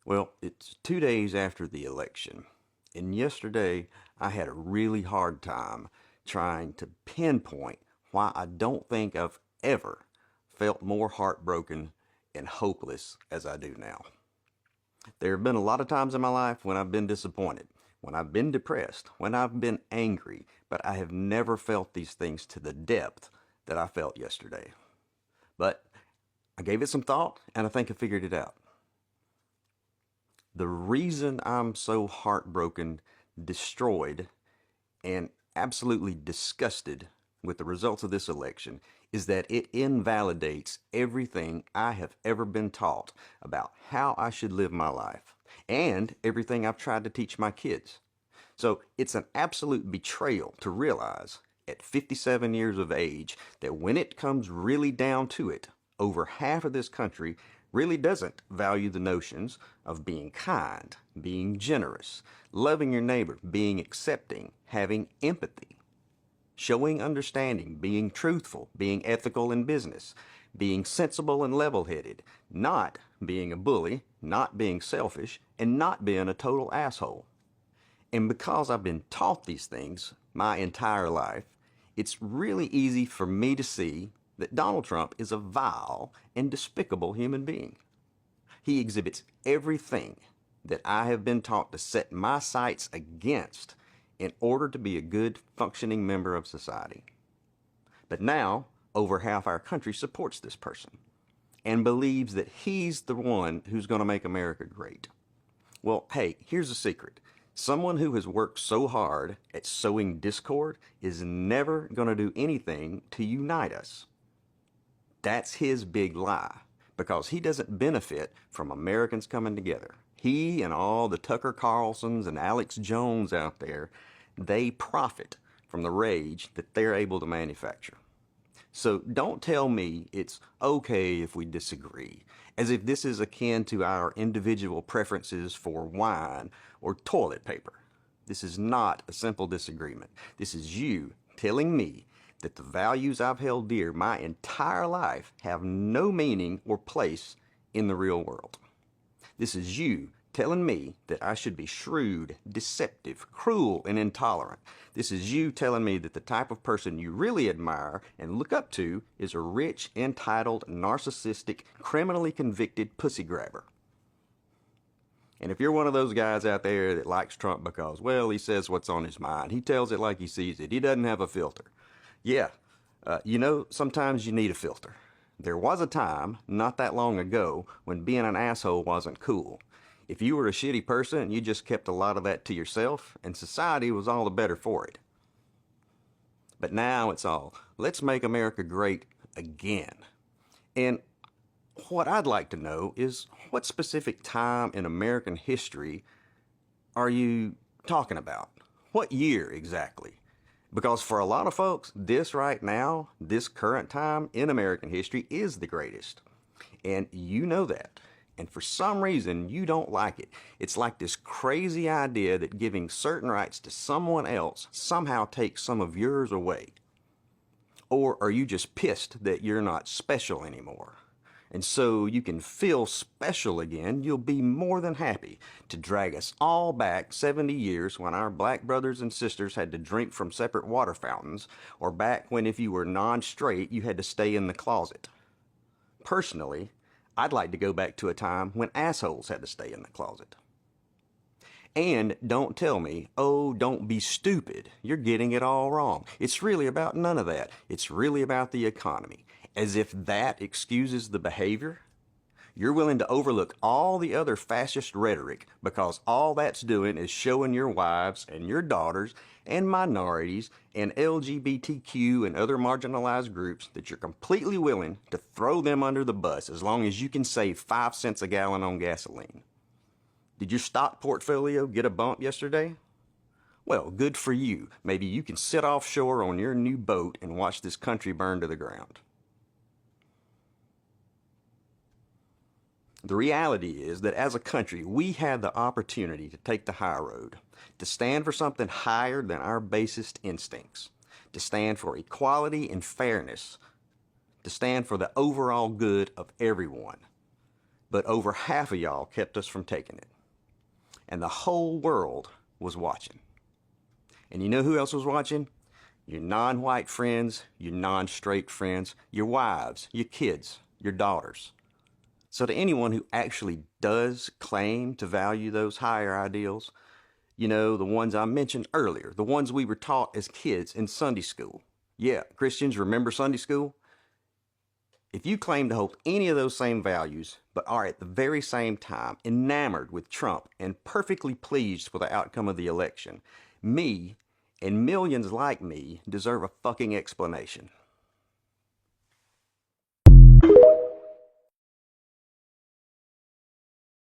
Well, it's 2 days after the election, and yesterday I had a really hard time trying to pinpoint why I don't think I've ever felt more heartbroken and hopeless as I do now. There have been a lot of times in my life when I've been disappointed, when I've been depressed, when I've been angry, but I have never felt these things to the depth that I felt yesterday. But I gave it some thought and I think I figured it out. The reason I'm so heartbroken, destroyed, and absolutely disgusted with the results of this election is that it invalidates everything I have ever been taught about how I should live my life and everything I've tried to teach my kids. So it's an absolute betrayal to realize at 57 years of age that when it comes really down to it, over half of this country really doesn't value the notions of being kind, being generous, loving your neighbor, being accepting, having empathy, showing understanding, being truthful, being ethical in business, being sensible and level headed, not being a bully, not being selfish, and not being a total asshole. And because I've been taught these things my entire life, it's really easy for me to see that Donald Trump is a vile and despicable human being. He exhibits everything that I have been taught to set my sights against in order to be a good functioning member of society. But now, over half our country supports this person and believes that he's the one who's going to make America great. Well, hey, here's a secret. Someone who has worked so hard at sowing discord is never going to do anything to unite us. That's his big lie, because he doesn't benefit from Americans coming together. He and all the Tucker Carlsons and Alex Jones out there, they profit from the rage that they're able to manufacture. So don't tell me it's okay if we disagree, as if this is akin to our individual preferences for wine or toilet paper. This is not a simple disagreement. This is you telling me that the values I've held dear my entire life have no meaning or place in the real world. This is you telling me that I should be shrewd, deceptive, cruel, and intolerant. This is you telling me that the type of person you really admire and look up to is a rich, entitled, narcissistic, criminally convicted pussy grabber. And if you're one of those guys out there that likes Trump because, well, he says what's on his mind, he tells it like he sees it, he doesn't have a filter. Yeah, sometimes you need a filter. There was a time, not that long ago, when being an asshole wasn't cool. If you were a shitty person, you just kept a lot of that to yourself, and society was all the better for it. But now it's all, let's make America great again. And what I'd like to know is what specific time in American history are you talking about? What year exactly? Because for a lot of folks, this right now, this current time in American history is the greatest. And you know that. And for some reason, you don't like it. It's like this crazy idea that giving certain rights to someone else somehow takes some of yours away. Or are you just pissed that you're not special anymore? And so you can feel special again, you'll be more than happy to drag us all back 70 years when our black brothers and sisters had to drink from separate water fountains, or back when if you were non-straight, you had to stay in the closet. Personally, I'd like to go back to a time when assholes had to stay in the closet. And don't tell me, oh, don't be stupid. You're getting it all wrong. It's really about none of that. It's really about the economy. As if that excuses the behavior. You're willing to overlook all the other fascist rhetoric because all that's doing is showing your wives and your daughters and minorities and LGBTQ and other marginalized groups that you're completely willing to throw them under the bus as long as you can save 5 cents a gallon on gasoline. Did your stock portfolio get a bump yesterday? Well, good for you. Maybe you can sit offshore on your new boat and watch this country burn to the ground. The reality is that as a country, we had the opportunity to take the high road, to stand for something higher than our basest instincts, to stand for equality and fairness, to stand for the overall good of everyone. but over half of y'all kept us from taking it. And the whole world was watching. And you know who else was watching? Your non-white friends, your non-straight friends, your wives, your kids, your daughters. So to anyone who actually does claim to value those higher ideals, you know, the ones I mentioned earlier, the ones we were taught as kids in Sunday school. Yeah, Christians, remember Sunday school? If you claim to hold any of those same values, but are at the very same time enamored with Trump and perfectly pleased with the outcome of the election, me and millions like me deserve a fucking explanation.